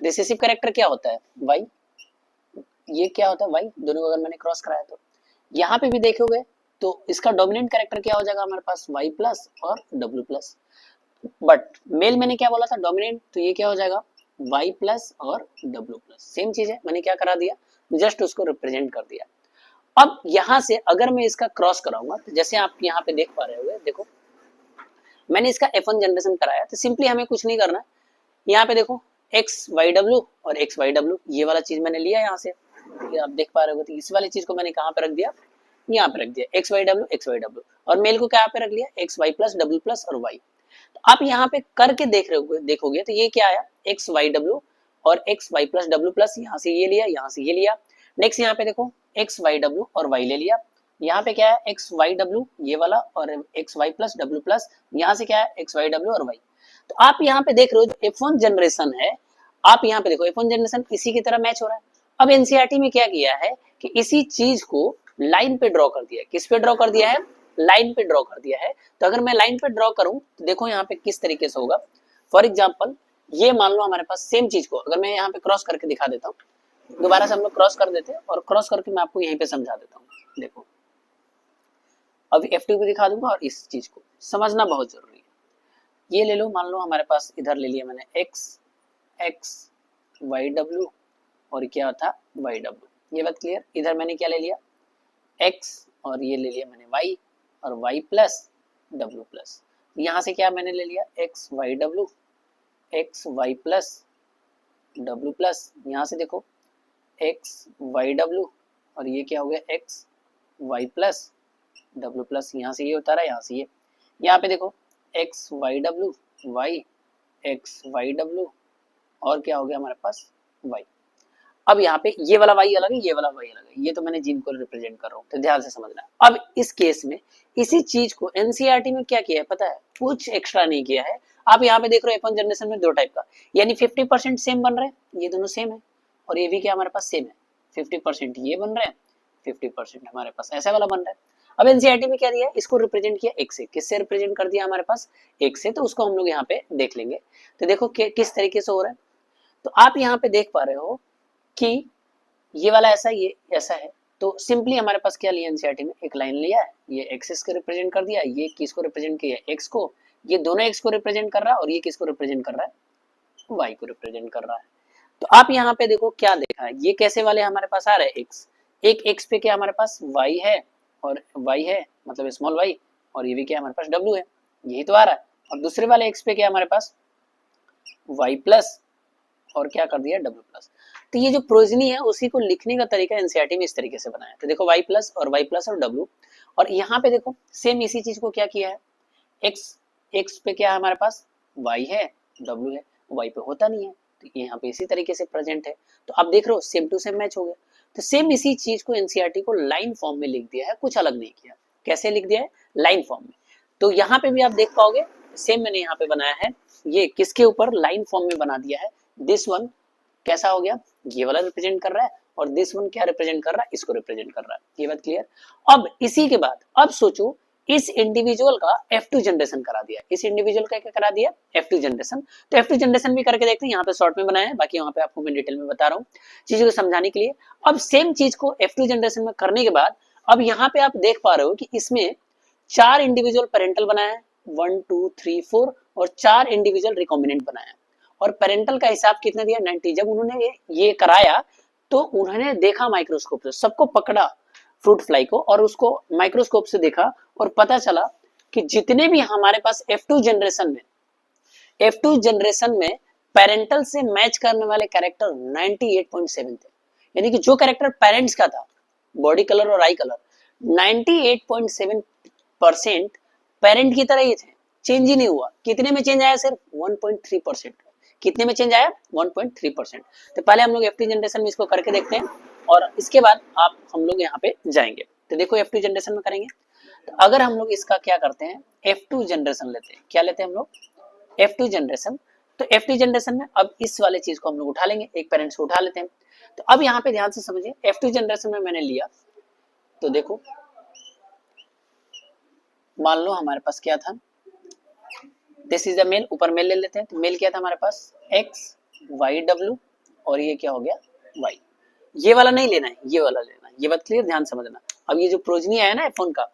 रिसेसिव कैरेक्टर क्या होता है, वाई, ये क्या होता है वाई, दोनों को अगर मैंने क्रॉस कराया तो यहाँ पे भी देखोगे तो इसका डोमिनेंट कैरेक्टर क्या हो जाएगा हमारे पास, वाई प्लस और डब्ल्यू प्लस। बट मेल मैंने क्या बोला था, डोमिनेंट, तो ये क्या हो जाएगा, वाई प्लस और डब्ल्यू प्लस। सेम चीज है, मैंने क्या करा दिया, जस्ट उसको रिप्रेजेंट कर दिया। अब यहां से अगर मैं इसका क्रॉस कराऊंगा, तो जैसे आप यहाँ पे देख पा रहे होंगे, देखो मैंने इसका F1 जनरेशन कराया, तो सिंपली हमें कुछ नहीं करना। यहाँ पे देखो एक्स वाई डब्ल्यू और एक्स वाई डब्ल्यू, ये वाला चीज मैंने लिया यहाँ से, ये आप देख पा रहे हो। तो इस वाली चीज को मैंने कहाँ पे रख दिया, यहाँ पे रख दिया, एक्स वाई डब्ल्यू, और मेल को क्या पे रख लिया, X Y plus W plus और वाई। तो आप यहाँ पे करके देख रहे हो, देखोगे तो ये क्या आया, एक्स वाई डब्ल्यू और x Y plus W plus, यहाँ से ये लिया, यहाँ से ये लिया। नेक्स्ट यहाँ पे देखो एक्स वाई डब्ल्यू और वाई ले लिया, यहाँ पे क्या है, एक्स वाई डब्ल्यू ये वाला और x Y plus W plus, यहाँ से क्या है, एक्स वाई डब्ल्यू और वाई। तो आप यहाँ पे देख रहे हो जो F1 जनरेशन है, आप यहाँ पे देखो F1 जनरेशन इसी की तरह मैच हो रहा है। अब एनसीईआरटी में क्या किया है कि इसी चीज को लाइन पे ड्रॉ कर दिया है। किस पे ड्रॉ कर दिया है, लाइन पे ड्रॉ कर दिया है। तो अगर मैं लाइन पे ड्रॉ करूं तो देखो यहाँ पे किस तरीके से होगा। फॉर एग्जाम्पल ये मान लो हमारे पास सेम चीज को अगर मैं यहाँ पे क्रॉस करके दिखा देता हूँ, दोबारा से हम लोग क्रॉस कर देते हैं और क्रॉस करके मैं आपको यहीं पे समझा देता हूँ। देखो अभी F2 को दिखा दूंगा और इस चीज को समझना बहुत जरूरी है। ये ले लो, मान लो हमारे पास इधर ले लिया मैंने एक्स एक्स वाई डब्ल्यू और क्या था वाई डब्ल्यू। ये बात क्लियर। इधर मैंने क्या ले लिया, एक्स और ये ले लिया मैंने वाई और वाई प्लस डब्ल्यू प्लस। यहाँ से क्या मैंने ले लिया, X Y W, X Y plus W plus. यहाँ से देखो एक्स वाई डब्ल्यू और ये क्या हो गया, x Y plus W plus. यहाँ से ये उतारा, यहाँ से ये, यहाँ पे देखो x Y W Y X Y W और क्या हो गया हमारे पास वाई। अब यहाँ पे ये वाला वाई अलग है, ये वाला वाई अलग है, ये तो मैंने जीन को रिप्रेजेंट कर रहा हूँ, तो ध्यान से समझना। अब इस केस में इसी चीज को एनसीईआरटी में क्या किया है पता है, कुछ एक्स्ट्रा नहीं किया है। आप यहाँ पे देख रहे हो F1 जनरेशन में दो टाइप का, यानी 50% सेम बन रहे हैं, ये दोनों सेम है, और ये भी क्या हमारे पास सेम है, 50% ये बन रहे हैं, 50% हमारे पास ऐसा वाला बन रहा है। अब एनसीईआरटी में क्या दिया है, इसको रिप्रेजेंट किया एक से, किससे रिप्रेजेंट कर दिया हमारे पास, एक से, तो उसको हम लोग यहाँ पे देख लेंगे। तो देखो किस तरीके से हो रहा है। तो आप यहाँ पे देख पा रहे हो कि ये वाला ऐसा, ये ऐसा है। तो सिंपली हमारे पास क्या लिया एनसीईआरटी में, एक लाइन लिया है, ये एक्सिस को रिप्रेजेंट कर दिया, ये किसको रिप्रेजेंट किया, एक्स को, ये दोनों एक्स को रिप्रेजेंट कर रहा है, और ये किसको रिप्रेजेंट कर रहा है, वाई को रिप्रेजेंट कर रहा है। तो आप यहाँ पे देखो क्या देखा है, ये कैसे वाले हमारे पास आ रहे हैं एक्स, एक x पे क्या हमारे पास y है और y है मतलब स्मॉल y, और ये भी क्या हमारे पास w है, यही तो आ रहा है। और दूसरे वाले x पे क्या हमारे पास y प्लस और क्या कर दिया w प्लस। तो ये जो प्रोजनी है उसी को लिखने का तरीका एनसीईआरटी में इस तरीके से बनाया। तो देखो y प्लस और w, और यहाँ पे देखो सेम इसी चीज को क्या किया है, x पे क्या है हमारे पास y है, w है, y पे होता नहीं है, तो यहाँ पे इसी तरीके से प्रेजेंट है। तो आप देख रहे हो सेम टू सेम मैच हो गया। तो सेम इसी चीज को एनसीईआरटी को लाइन फॉर्म में लिख दिया है, कुछ अलग नहीं किया। कैसे लिख दिया है, लाइन फॉर्म में। तो यहाँ पे भी आप देख पाओगे सेम मैंने यहाँ पे बनाया है, ये किसके ऊपर लाइन फॉर्म में बना दिया है। दिस वन कैसा हो गया, ये वाला रिप्रेजेंट कर रहा है, और दिस वन क्या रिप्रेजेंट कर रहा है, इसको रिप्रेजेंट कर रहा है। ये बात क्लियर। अब इसी के बाद अब सोचो इस इंडिविजुअल का F2 जनरेशन करा दिया, इस इंडिविजुअल का क्या करा दिया, F2 जनरेशन। तो F2 जनरेशन भी करके देखते हैं, यहाँ पे शॉर्ट में बनाया है, बाकी वहां पे आपको मैं डिटेल में बता रहा हूँ चीजों को समझाने के लिए। अब सेम चीज को F2 जनरेशन में करने के बाद अब यहाँ पे आप देख पा रहे हो कि इसमें 4 इंडिविजुअल पेरेंटल बनाया है, 1 2 3 4, और 4 इंडिविजुअल रिकॉम्बिनेंट बनाया। और पेरेंटल का हिसाब कितना दिया, 90। जब उन्होंने ये कराया तो उन्होंने देखा माइक्रोस्कोप से, सबको पकड़ा फ्रूट फ्लाई को और उसको माइक्रोस्कोप से देखा, और पता चला कि जितने भी हमारे पास F2 जनरेशन में पेरेंटल से मैच करने वाले कैरेक्टर 98.7 थे। यानी कि जो कैरेक्टर पेरेंट्स का था, बॉडी कलर और आई कलर, 98.7% पेरेंट की तरह ही थे, चेंज ही नहीं हुआ। कितने में चेंज आया, सिर्फ 1.3%। कितने में चेंज आया, 1.3%। तो पहले हम लोग F2 जनरेशन में इसको करके देखते हैं, और इसके बाद हम लोग यहाँ पे जाएंगे। तो देखो F2 जनरेशन में करेंगे। तो अगर हम लोग इसका क्या करते हैं, F2 जनरेशन लेते हैं, क्या लेते हैं हम लोग, F2 जनरेशन। तो F2 जनरेशन में अब इस वाले चीज को हम लोग उठा लेंगे, एक पेरेंट्स को उठा लेते हैं। तो अब यहाँ पे ध्यान से समझिए, F2 जनरेशन में मैंने लिया, तो देखो मान लो हमारे पास क्या था, दिस इज द मेल, ऊपर मेल ले लेते हैं। तो मेल क्या था हमारे पास, एक्स वाई डब्ल्यू, और ये क्या हो गया वाई। ये वाला नहीं लेना है, ये वाला लेना है। ये बात क्लियर, ध्यान समझना। अब ये जो प्रोजनी आया ना F1 का,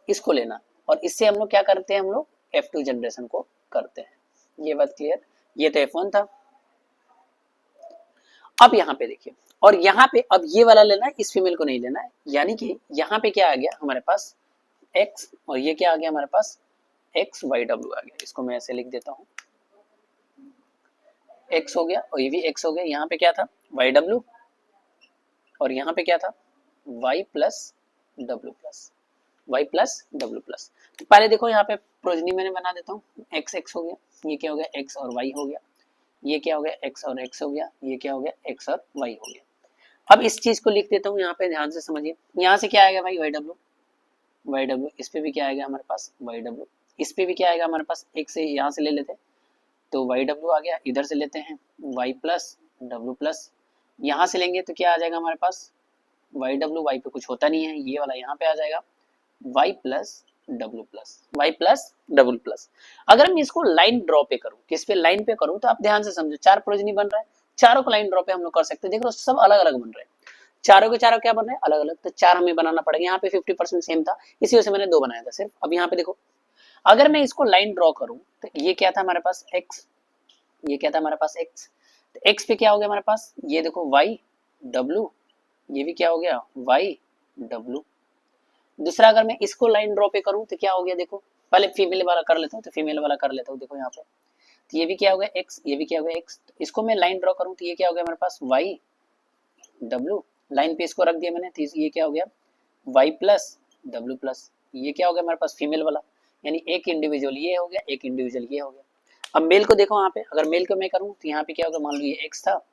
इसको लेना, और इससे हम लोग क्या करते हैं, हम लोग F2 जनरेशन को करते हैं। ये बात क्लियर। ये तो F1 था। अब यहाँ पे देखिए, और यहाँ पे अब ये वाला लेना है, इस फीमेल को नहीं लेना है। यानी कि यहाँ पे क्या आ गया हमारे पास x, और ये क्या आ गया हमारे पास एक्स वाई डब्ल्यू आ गया। इसको मैं ऐसे लिख देता हूँ, x हो गया और ये भी x हो गया। यहाँ पे क्या था वाई डब्ल्यू, और यहाँ पे क्या था y plus W plus, Y plus W plus. तो पहले देखो यहाँ पे प्रोजनी मैंने बना देता हूँ, एक्स एक्स हो गया, ये क्या हो गया एक्स और वाई हो गया, ये क्या हो गया एक्स और एक्स हो गया, ये क्या हो गया एक्स और वाई हो गया। अब इस चीज को लिख देता हूँ यहाँ पे, ध्यान से समझिए। यहाँ से क्या आएगा भाई वाई डब्ल्यू, वाई डब्ल्यू, इस पे भी क्या आएगा हमारे पास वाई डब्ल्यू, इस पे भी क्या आएगा हमारे पास, एक से यहाँ से ले लेते हैं तो वाई डब्ल्यू आ गया, इधर से लेते हैं वाई प्लस डब्ल्यू प्लस, यहाँ से लेंगे तो क्या आ जाएगा हमारे पास वाई डब्ल्यू, वाई पे कुछ होता नहीं है, ये वाला यहाँ पे आ जाएगा Y plus W plus, Y plus W plus. अगर मैं इसको लाइन ड्रॉ पे करूँ, किस पे लाइन पे करूँ, तो आप ध्यान से समझो, 4 प्रोजनी बन रहा है, चारों को लाइन ड्रॉ पे हम लोग कर सकते हैं। देख लो सब अलग अलग बन रहे हैं, चारों के चारों क्या बन रहे हैं अलग अलग। तो 4 हमें बनाना पड़ेगा। यहाँ पे 50% सेम था, इसी वजह से मैंने 2 बनाया था सिर्फ। अब यहाँ पे देखो, अगर मैं इसको लाइन ड्रॉ करूँ तो ये क्या था हमारे पास x, ये क्या था हमारे पास x, तो x पे क्या हो गया हमारे पास, ये देखो y w, ये भी क्या हो गया y w। दूसरा अगर मैं इसको लाइन ड्रॉ पे करूं तो क्या हो गया, देखो पहले फीमेल वाला कर लेता हूं, तो फीमेल वाला कर लेता हूं। देखो यहाँ पे तो ये भी क्या हो गया x, ये भी क्या हो गया x। तो इसको मैं लाइन ड्रॉ करूं तो ये क्या हो गया हमारे पास y w, लाइन पे इसको रख दिया मैंने, तो ये क्या हो गया y प्लस w प्लस, ये क्या हो गया हमारे पास फीमेल वाला, यानी एक इंडिविजुअल ये हो गया, एक इंडिविजुअल ये हो गया। अब मेल को देखो, यहाँ पे अगर मेल को मैं करूं तो यहाँ पे क्या होगा, मान लो ये x था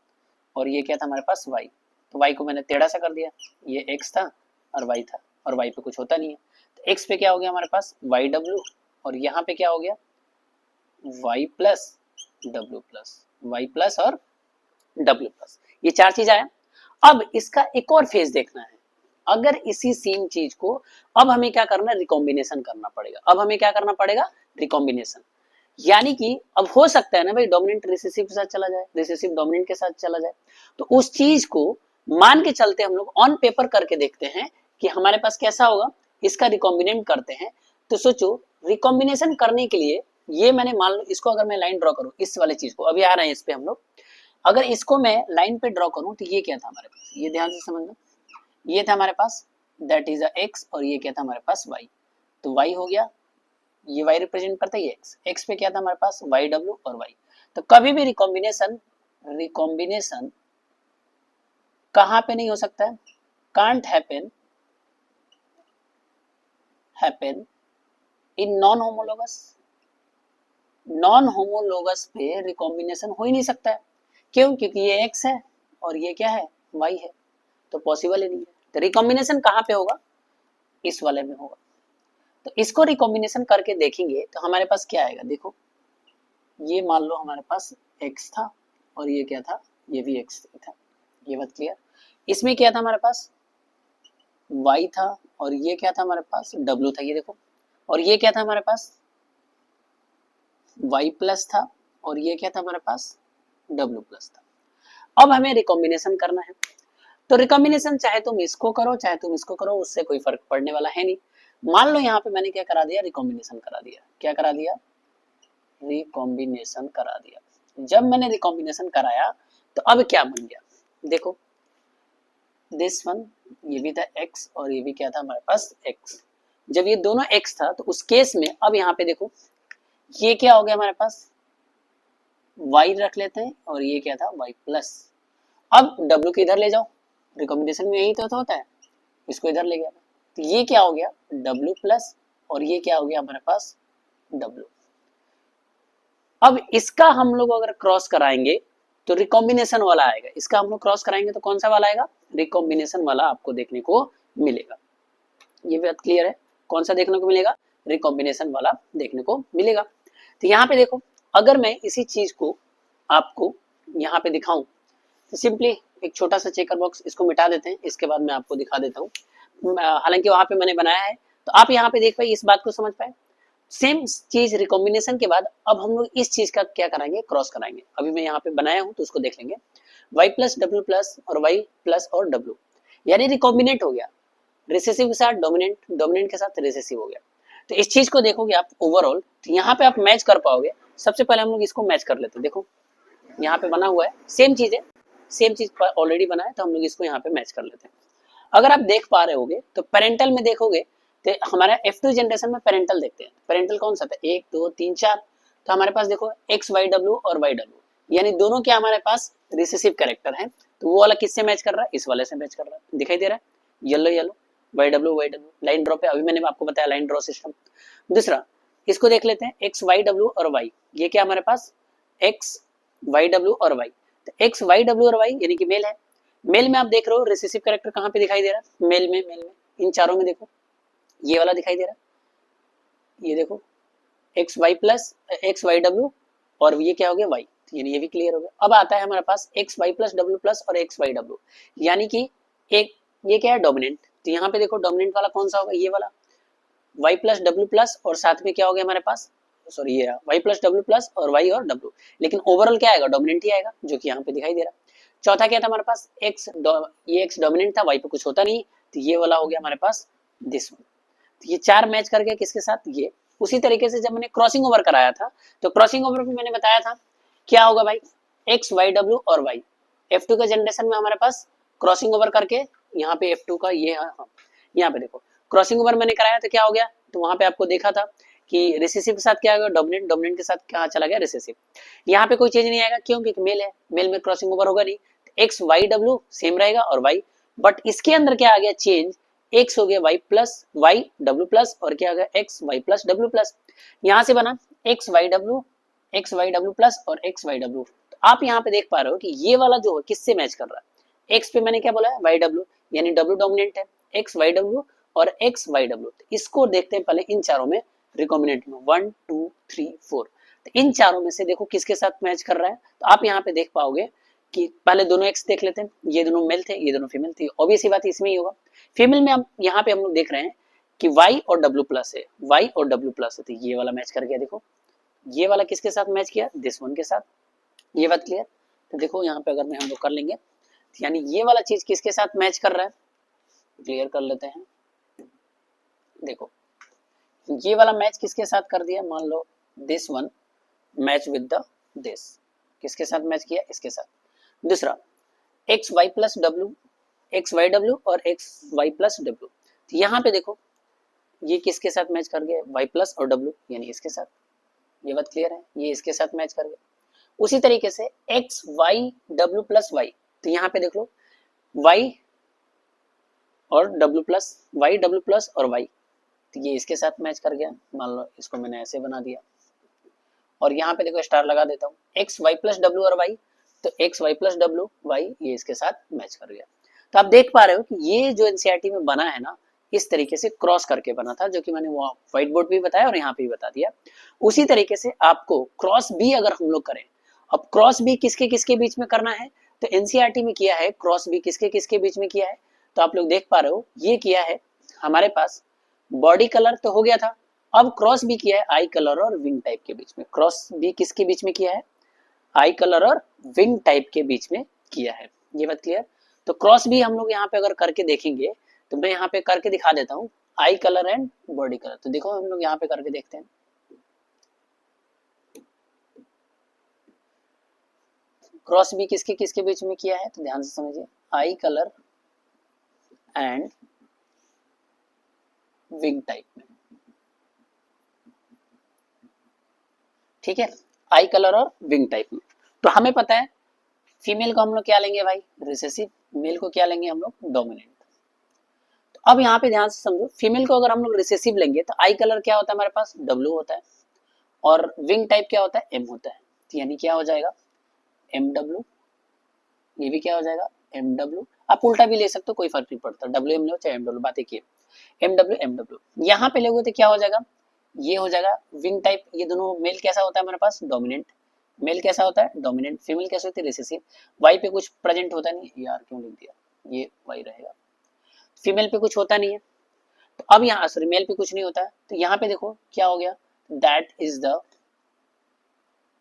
और ये क्या था हमारे पास y, तो y को मैंने टेढ़ा सा कर दिया, ये x था और y था, और y पे कुछ होता नहीं है। तो x पे क्या हो गया हमारे पास वाई डब्ल्यू, और यहाँ पे क्या हो गया y plus W plus, Y plus और डब्ल्यू प्लस, ये 4 चीज आया। अब इसका एक और फेज देखना है। अगर इसी सेम चीज को अब हमें क्या करना है, रिकॉम्बिनेशन करना पड़ेगा। अब हमें क्या करना पड़ेगा, रिकॉम्बिनेशन। यानी कि अब हो सकता है ना भाई डोमिनेंट रिसेसिव के साथ चला जाए, रिसेसिव डोमिनेंट के साथ चला जाए, तो उस चीज को मान के चलते हम लोग ऑन पेपर करके देखते हैं कि हमारे पास कैसा होगा। इसका रिकॉम्बिनेंट करते हैं। तो सोचो रिकॉम्बिनेशन करने के लिए ये मैंने मान लो इसको अगर मैं लाइन ड्रॉ करूं, इस वाले चीज को अभी आ रहे हैं इस पे हम लोग, अगर इसको मैं लाइन पे ड्रॉ करूं तो ये क्या था हमारे पास, ये ध्यान से समझना, ये था हमारे पास दैट इज अ एक्स और ये क्या था हमारे पास वाई, तो वाई हो गया, ये वाई रिप्रेजेंट करता है, ये एक्स, एक्स पे क्या था हमारे पास वाई डब्ल्यू और वाई। तो कभी भी रिकॉम्बिनेशन रिकॉम्बिनेशन कहाँ पे नहीं हो सकता है, can't happen in non homologous पे रिकॉम्बिनेशन हो ही नहीं सकता है। क्यों? क्योंकि ये एक्स है और ये क्या है वाई है, तो पॉसिबल ही नहीं है। तो रिकॉम्बिनेशन कहाँ पे होगा, इस वाले में होगा। तो इसको रिकॉम्बिनेशन करके देखेंगे तो हमारे पास क्या आएगा, देखो ये मान लो हमारे पास x था और ये क्या था, ये भी x था, ये बात क्लियर। इसमें क्या था हमारे पास y था और ये क्या था हमारे पास w था, ये देखो, और ये क्या था हमारे पास y प्लस था और ये क्या था हमारे पास w प्लस था। अब हमें रिकॉम्बिनेशन करना है, तो रिकॉम्बिनेशन चाहे तुम इसको करो चाहे तुम इसको करो, उससे कोई फर्क पड़ने वाला है नहीं। मान लो यहाँ पे मैंने क्या करा दिया, रिकॉम्बिनेशन करा दिया। क्या करा दिया, रिकॉम्बिनेशन करा दिया। जब मैंने रिकॉम्बिनेशन कराया तो अब क्या बन गया, देखो दिस वन, ये भी था x और ये भी क्या था हमारे पास x। जब ये दोनों x था तो उस केस में अब यहाँ पे देखो ये क्या हो गया हमारे पास y रख लेते हैं और ये क्या था y प्लस। अब w को इधर ले जाओ, रिकॉम्बिनेशन में यही तो होता है, इसको इधर ले गया तो ये क्या हो गया w प्लस और ये क्या हो गया हमारे पास w। अब इसका हम लोग अगर क्रॉस कराएंगे तो रिकॉम्बिनेशन वाला आएगा, इसका हम लोग क्रॉस कराएंगे तो कौन सा वाला आएगा, रिकॉम्बिनेशन वाला आपको देखने को मिलेगा। ये बात क्लियर है, कौन सा देखने को मिलेगा, रिकॉम्बिनेशन वाला देखने को मिलेगा। तो यहाँ पे देखो अगर मैं इसी चीज को आपको यहाँ पे दिखाऊं तो सिंपली एक छोटा सा चेकर बॉक्स इसको मिटा देते हैं, इसके बाद मैं आपको दिखा देता हूँ। हालांकि वहां पे मैंने बनाया है तो आप यहाँ पे देख पाए, इस बात को समझ पाए। सेम चीज रिकॉम्बिनेशन के बाद अब हम लोग इस चीज का क्या कराएंगे, क्रॉस कराएंगे। अभी मैं यहाँ पे बनाया हूँ तो उसको देख लेंगे, y प्लस डब्ल्यू प्लस और y प्लस और w, यानी रिकॉम्बिनेट हो गया, रिसेसिव के साथ डोमिनेंट, डोमिनेंट के साथ रिसेसिव हो गया। तो इस चीज को देखोगे आप ओवरऑल तो यहाँ पे आप मैच कर पाओगे। सबसे पहले हम लोग इसको मैच कर लेते हैं, देखो यहाँ पे बना हुआ है सेम चीज है, सेम चीज ऑलरेडी बना है तो हम लोग इसको यहाँ पे मैच कर लेते हैं। अगर आप देख पा रहे होगे तो पेरेंटल में देखोगे तो हमारा F2 जनरेशन में पेरेंटल देखते हैं, पेरेंटल कौन सा था 1 2 3 4, तो हमारे पास देखो एक्स वाई डब्ल्यू और वाई डब्ल्यू, यानी दोनों क्या हमारे पास रिसेसिव कैरेक्टर है। तो वो वाला किससे मैच कर रहा है, इस वाले से मैच कर रहा है, दिखाई दे रहा है येलो येलो वाई डब्ल्यू लाइन ड्रॉ पे, अभी मैंने आपको बताया लाइन ड्रॉ सिस्टम। दूसरा इसको देख लेते हैं एक्स वाई डब्ल्यू और वाई, ये क्या हमारे पास एक्स वाई डब्ल्यू और वाई, तो एक्स वाई डब्ल्यू और वाई यानी कि मेल है। मेल में आप देख रहे हो रिसेसिव कैरेक्टर कहाँ पे दिखाई दे रहा है, मेल में इन चारों में देखो ये वाला दिखाई दे रहा है, ये देखो x Y plus x Y W और ये क्या हो गया वाई, यानी ये भी क्लियर हो गया। अब आता है हमारे पास X Y plus W plus और एक्स वाई डब्ल्यू, यानी कि एक ये क्या है डोमिनेंट, तो यहाँ पे देखो डोमिनेंट वाला कौन सा होगा, ये वाला वाई प्लस डब्ल्यू प्लस और साथ में क्या हो गया हमारे पास, सॉरी ये वाई प्लस डब्ल्यू प्लस और वाई और डब्ल्यू, लेकिन ओवरऑल क्या आएगा डोमिनेंट ही आएगा जो कि यहाँ पे दिखाई दे रहा है। चौथा क्या था हमारे पास एक्स, ये एक्स डोमिनेंट था, वाई पे कुछ होता नहीं, तो ये वाला हो गया हमारे पास दिस वन। तो ये चार मैच कर गया किसके साथ, ये। उसी तरीके से जब मैंने क्रॉसिंग ओवर कराया था तो क्रॉसिंग ओवर भी मैंने बताया था क्या होगा भाई, एक्स वाई डब्ल्यू और वाई, F2 के जनरेशन में हमारे पास क्रॉसिंग ओवर करके यहाँ पे F2 का ये यहाँ पे देखो क्रॉसिंग ओवर मैंने कराया तो क्या हो गया, तो वहां पे आपको देखा था कि रिसेसिव के साथ क्या होगा डोमिनेंट, डोमिनेंट के साथ क्या चला गया रिसेसिव। यहाँ पे कोई चेंज नहीं आएगा क्यों, क्योंकि मेल है, मेल में क्रॉसिंग ओवर होगा नहीं, एक्स वाई डब्ल्यू सेम रहेगा और वाई, बट इसके अंदर क्या आ गया चेंज, एक्स हो गया y plus Y W plus और क्या आ गया x Y plus W plus. यहाँ से बना एक्स वाई डब्ल्यू प्लस और एक्स वाई डब्ल्यू। तो आप यहाँ पे देख पा रहे हो कि ये वाला जो है किससे मैच कर रहा है, एक्स पे मैंने क्या बोला है वाई डब्ल्यू, यानी डब्ल्यू डोमिनेंट है, एक्स वाई डब्ल्यू और एक्स वाई डब्ल्यू। इसको देखते हैं पहले इन चारों में रिकॉम्बिनेंट में 1 2 3 4, तो इन चारों में से देखो किसके साथ मैच कर रहा है। तो आप यहाँ पे देख पाओगे कि पहले दोनों एक्स देख लेते हैं, ये दोनों मेल थे ये दोनों फीमेल थी, ऑब्वियस बात इसमें ही होगा। फीमेल में हम यहाँ पे हम लोग देख रहे हैं कि y और w प्लस है, y और w प्लस है, तो ये वाला मैच कर गया। देखो ये वाला किसके साथ मैच किया, दिस वन के साथ, ये बात क्लियर। तो देखो यहाँ पे अगर मैं हम लोग कर लेंगे तो यानी ये वाला चीज किसके साथ मैच कर रहा है, क्लियर कर लेते हैं। देखो ये वाला मैच किसके साथ कर दिया, मान लो this one match with the this, किसके साथ मैच किया, इसके साथ। दूसरा X Y plus W, X Y W और एक्स वाई प्लस डब्ल्यू। तो यहाँ पे देखो ये किसके साथ मैच कर गया, वाई प्लस और डब्ल्यू यानी इसके साथ, ये बात क्लियर है, ये इसके साथ मैच कर गया। उसी तरीके से X Y W plus Y, तो यहाँ पे देख लो वाई और W plus Y W plus और वाई, तो ये इसके साथ मैच कर गया, मान लो इसको मैंने ऐसे बना दिया। और यहाँ पे देखो स्टार लगा देता हूँ, एक्स वाई प्लस डब्ल्यू और वाई, तो एक्स वाई प्लस डब्ल्यू वाई ये इसके साथ मैच कर गया। तो आप देख पा रहे हो कि ये जो एनसीईआरटी में बना है ना, इस तरीके से क्रॉस करके बना था, जो कि मैंने वो व्हाइट बोर्ड भी बताया और यहाँ पे भी बता दिया। उसी तरीके से आपको क्रॉस बी अगर हम लोग करें, अब क्रॉस बी किसके किसके बीच में करना है, तो एनसीईआरटी में किया है क्रॉस बी किसके किसके बीच में किया है, तो आप लोग देख पा रहे हो ये किया है हमारे पास बॉडी कलर तो हो गया था, अब क्रॉस भी किया है आई कलर और विंग टाइप के बीच में। क्रॉस भी किसके बीच में किया है, आई कलर और विंग टाइप के बीच में किया है, ये बात क्लियर। तो क्रॉस भी हम लोग यहाँ पे अगर करके देखेंगे, तो मैं यहाँ पे करके दिखा देता हूँ आई कलर एंड बॉडी कलर। तो देखो हम लोग यहाँ पे करके देखते हैं, क्रॉस भी किसके किसके बीच में किया है, तो ध्यान से समझिए, आई कलर एंड विंग टाइप में, ठीक है, आई कलर और विंग टाइप में। तो हमें पता है फीमेल को हम लोग क्या लेंगे भाई, रिसेसिव, मेल को क्या लेंगे हम लोग, डोमिनेंट। तो अब यहाँ पे ध्यान से समझो, फीमेल को अगर हम लोग रिसेसिव लेंगे तो आई कलर क्या होता है हमारे पास, डब्ल्यू होता है, और विंग टाइप क्या होता है, एम होता है। तो यानी क्या हो जाएगा, एम डब्ल्यू, ये भी क्या हो जाएगा, एम डब्ल्यू। आप उल्टा भी ले सकते हो, कोई फर्क नहीं पड़ता, डब्ल्यू एम लो चाहे एम डब्ल्यू, बात एक ही है, एम डब्ल्यू एम डब्ल्यू। यहाँ पे लोगे तो क्या हो जाएगा, ये हो जाएगा विंग टाइप। ये दोनों मेल कैसा होता है हमारे पास, डोमिनेंट, मेल कैसा होता है डोमिनेंट, फीमेल कैसे होती है रिसेसिव। वाई पे कुछ प्रेजेंट होता नहीं यार, क्यों लिख दिया, ये वाई रहेगा, फीमेल पे कुछ होता नहीं है। तो अब यहाँ सॉरी मेल पे कुछ नहीं होता है, तो यहाँ पे देखो क्या हो गया, that is the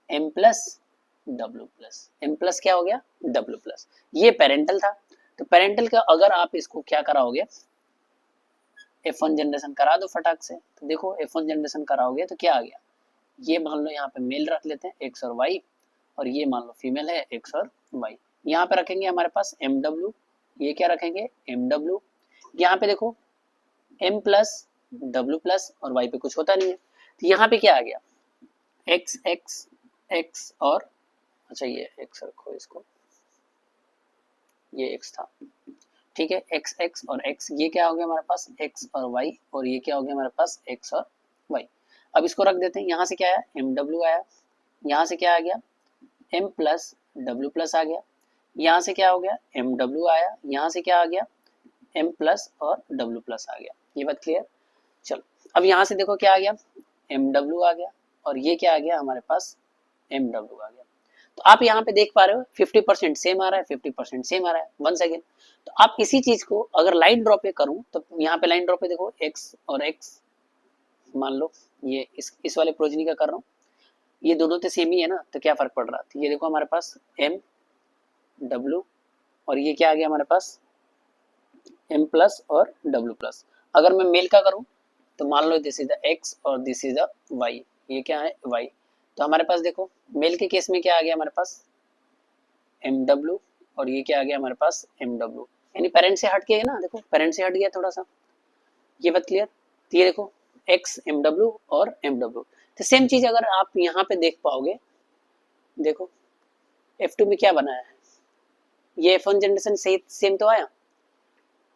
m plus W plus, M plus क्या हो गया, डब्ल्यू प्लस। ये पेरेंटल था, तो पेरेंटल का अगर आप इसको क्या कराओगे, F1 जनरेशन करा दो फटाक से, तो देखो F1 जनरेशन कराओगे तो क्या आ गया, ये मान लो यहाँ पे मेल रख लेते हैं एक्स और वाई, और ये मान लो फीमेल है एक्स और वाई। यहाँ पे रखेंगे हमारे पास एम डब्ल्यू, ये क्या रखेंगे एम डब्ल्यू। यहाँ पे देखो एम प्लस डब्ल्यू प्लस और वाई पे कुछ होता नहीं है, तो यहाँ पे क्या आ गया, एक्स एक्स एक्स और अच्छा ये एक्स रखो इसको, ये एक्स था, ठीक है, एक्स एक्स और एक्स, ये क्या हो गया हमारे पास एक्स और वाई, और ये क्या हो गया हमारे पास एक्स और वाई। अब इसको रख देते हैं, यहाँ से क्या आया एम डब्ल्यू आया, यहाँ से क्या आ गया एम प्लस डब्ल्यू प्लस आ गया, यहाँ से क्या हो गया एम डब्ल्यू आया, यहाँ से क्या आ गया एम प्लस और डब्ल्यू प्लस आ गया, ये बात क्लियर। चलो अब यहाँ से देखो क्या आ गया, एम डब्ल्यू आ गया, और ये क्या आ गया हमारे पास एम डब्ल्यू आ गया। तो आप यहाँ पे देख पा रहे हो 50% सेम आ रहा है, 50% सेम आ रहा है। वंस अगेन, तो आप इसी चीज को अगर लाइन ड्रॉ पे करूं, तो यहाँ पे लाइन ड्रॉ पे देखो एक्स और एक्स, मान लो ये इस वाले प्रोजनी का कर रहा हूँ, ये दोनों तो सेम ही है ना, तो क्या फर्क पड़ रहा है, ये देखो हमारे पास एम डब्ल्यू, और ये क्या आ गया हमारे पास एम प्लस और डब्ल्यू प्लस। अगर मैं मेल का करूं, तो मान लो दिस इज द एक्स और दिस इज द वाई, ये क्या है वाई। तो हमारे पास देखो मेल के केस में क्या आ गया हमारे पास एम डब्ल्यू, और ये क्या आ गया हमारे पास एम डब्ल्यू, यानी पेरेंट से हट के है ना, देखो पेरेंट से हट गया थोड़ा सा, ये बात क्लियर। तो ये देखो एक्स एम डब्ल्यू और एम डब्ल्यू। तो सेम चीज अगर आप यहाँ पे देख पाओगे, देखो F2 में क्या बना है, ये F1 जनरेशन सेम तो आया,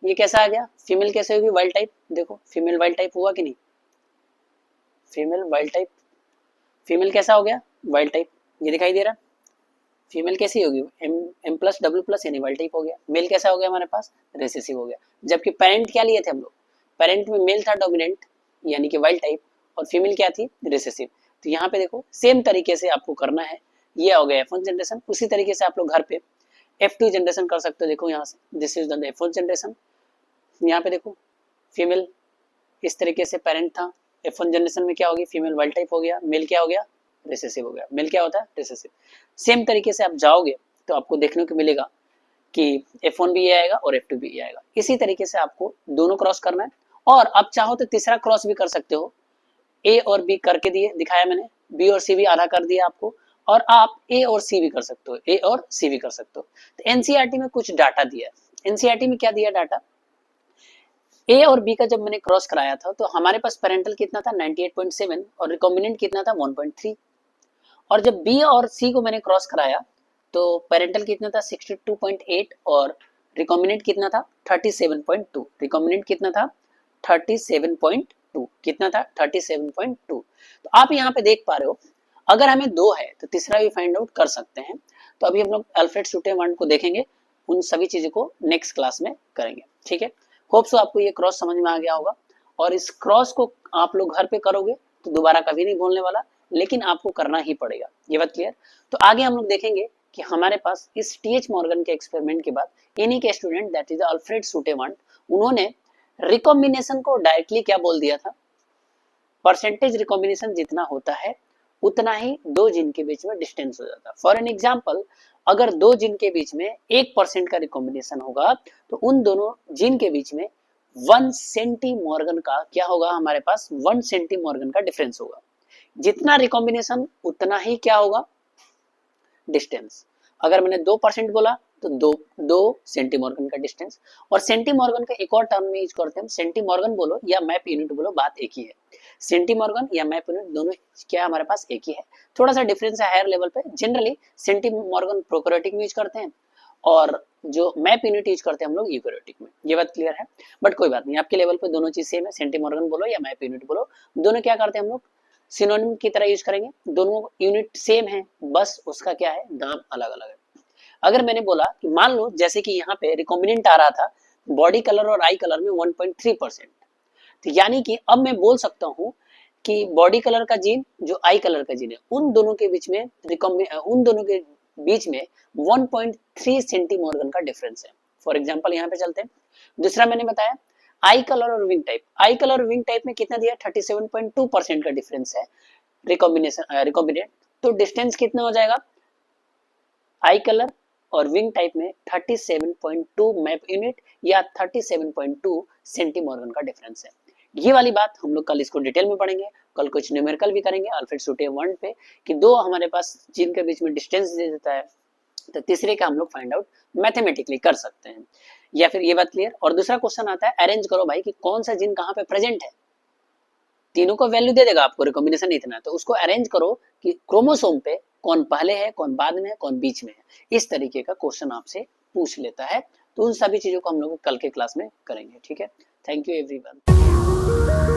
ये कैसा आ गया, फीमेल कैसे होगी वाइल्ड टाइप, देखो फीमेल वाइल्ड टाइप हुआ कि नहीं, फीमेल वाइल्ड टाइप, फीमेल कैसा हो गया वाइल्ड टाइप, ये दिखाई दे रहा है, फीमेल कैसी होगी एम प्लस डब्ल्यू प्लस यानी वाइल्ड टाइप हो गया। मेल कैसा हो गया हमारे पास रिसेसिव हो गया, जबकि पेरेंट क्या लिए थे हम लोग, पेरेंट में मेल था डोमिनेंट यानी कि वाइल्ड टाइप, और फीमेल क्या थी रिसेसिव। तो यहाँ पे देखो सेम तरीके से आपको करना है, ये हो गया F1 जनरेशन। उसी तरीके से आप लोग घर पे F2 जनरेशन कर सकते हो, देखो यहाँ से this is the F1 generation, यहाँ पे देखो फीमेल इस तरीके से पेरेंट था, F1 जनरेशन में क्या होगी फीमेल वाइल्ड टाइप हो गया, मेल क्या हो गया रिसेसिव हो गया। मेल क्या होता है रिसेसिव। सेम तरीके से आप जाओगे तो आपको देखने को मिलेगा कि F1 भी ये आएगा और F2 भी ये आएगा। इसी तरीके से आपको दोनों क्रॉस करना है, और आप चाहो तो तीसरा क्रॉस भी कर सकते हो, A और B करके दिए दिखाया मैंने, B और C भी आधा कर दिया आपको, और आप A और C भी कर सकते हो, A और C भी कर सकते हो। तो एनसीईआरटी में कुछ डाटा दिया है, एनसीईआरटी में क्या दिया डाटा, ए और बी का जब मैंने क्रॉस कराया था तो हमारे पास पेरेंटल कितना था 98.7 और रिकॉम्बिनेंट कितना था 1.3, और जब बी और सी को मैंने क्रॉस कराया तो पेरेंटल कितना था 62.8 और रिकॉम्बिनेंट कितना था 37.2, रिकॉम्बिनेंट कितना था 37.2, कितना था 37.2। तो आप यहाँ पे देख पा रहे हो अगर हमें 2 है तो तीसरा भी फाइंड आउट कर सकते हैं। तो अभी हम लोग अल्फ्रेड सूटेवांड को देखेंगे, उन सभी चीजों को नेक्स्ट क्लास में करेंगे, ठीक है। होप सो आपको ये क्रॉस समझ में आ गया होगा, और इस क्रॉस को आप लोग घर पे करोगे तो दोबारा कभी नहीं भूलने वाला, लेकिन आपको करना ही पड़ेगा, ये बात क्लियर। तो आगे हम लोग देखेंगे कि हमारे पास इस टीएच मॉर्गन के एक्सपेरिमेंट के बाद इन्हीं के स्टूडेंट दैट इज अल्फ्रेड सूटेवांड, उन्होंने रिकॉम्बिनेशन को डायरेक्टली क्या बोल दिया था, परसेंटेज रिकॉम्बिनेशन जितना होता है उतना ही दो जीन के बीच में डिस्टेंस हो जाता है। फॉर एन एग्जाम्पल, अगर दो जीन के बीच में 1% का रिकॉम्बिनेशन होगा तो उन दोनों जीन के बीच में 1 सेंटीमॉर्गन का क्या होगा, हमारे पास 1 सेंटीमॉर्गन का डिफरेंस होगा। जितना रिकॉम्बिनेशन उतना ही क्या होगा, डिस्टेंस। अगर मैंने 2% बोला तो दो सेंटीमॉर्गन का डिस्टेंस। और सेंटीमॉर्गन का एक और टर्म में यूज करते हैं, सेंटीमॉर्गन बोलो या मैप यूनिट बोलो, बात एक ही है। सेंटीमॉर्गन या मैप यूनिट दोनों क्या हमारे पास एक ही है, थोड़ा सा डिफरेंस है हायर लेवल पे। जनरली सेंटीमॉर्गन प्रोकैरियोटिक में यूज करते हैं और जो मैप यूनिट यूज करते हैं हम लोग यूकैरियोटिक में, ये बात क्लियर है। बट कोई बात नहीं, आपके लेवल पे दोनों चीज सेम है, सेंटीमॉर्गन बोलो या मैप यूनिट बोलो, दोनों क्या करते हैं हम लोग सिनोनिम की तरह यूज करेंगे, दोनों यूनिट सेम है, बस उसका क्या है, नाम अलग अलग है। अगर मैंने बोला कि मान लो जैसे कि यहाँ पे रिकॉम्बिनेंट आ रहा था बॉडी कलर और आई कलर में 1.3%, तो यानी कि अब मैं बोल सकता हूँ कि बॉडी कलर का जीन जो आई कलर का जीन है उन दोनों के बीच में 1.3 सेंटीमॉर्गन का डिफरेंस है। फॉर एग्जांपल यहाँ पे चलते हैं, दूसरा मैंने बताया आई कलर और विंग टाइप, आई कलर और विंग टाइप में कितना दिया 37.2% का डिफरेंस है रिकॉम्बिनेंट, तो डिस्टेंस कितना हो जाएगा, आई कलर और विंग टाइप में 37.2 मैप यूनिट या 37.2 सेंटीमॉर्गन का डिफरेंस है। ये वाली बात हम लोग कल इसको डिटेल में पढ़ेंगे, कल कुछ न्यूमेरिकल भी करेंगे अल्फ्रेड सूटेवांड पे कि दो हमारे पास जिनके बीच में डिस्टेंस दे देता है तो तीसरे का हम लोग फाइंड आउट मैथमेटिकली कर सकते हैं, या फिर ये बात क्लियर। और दूसरा क्वेश्चन आता है अरेंज करो भाई कि कौन सा जिन कहाँ पे प्रेजेंट है, तीनों को वैल्यू दे देगा आपको, रिकॉम्बिनेशन इतना, तो उसको अरेंज करो कि क्रोमोसोम पे कौन पहले है, कौन बाद में है, कौन बीच में है, इस तरीके का क्वेश्चन आपसे पूछ लेता है। तो उन सभी चीजों को हम लोग कल के क्लास में करेंगे, ठीक है। Thank you everyone.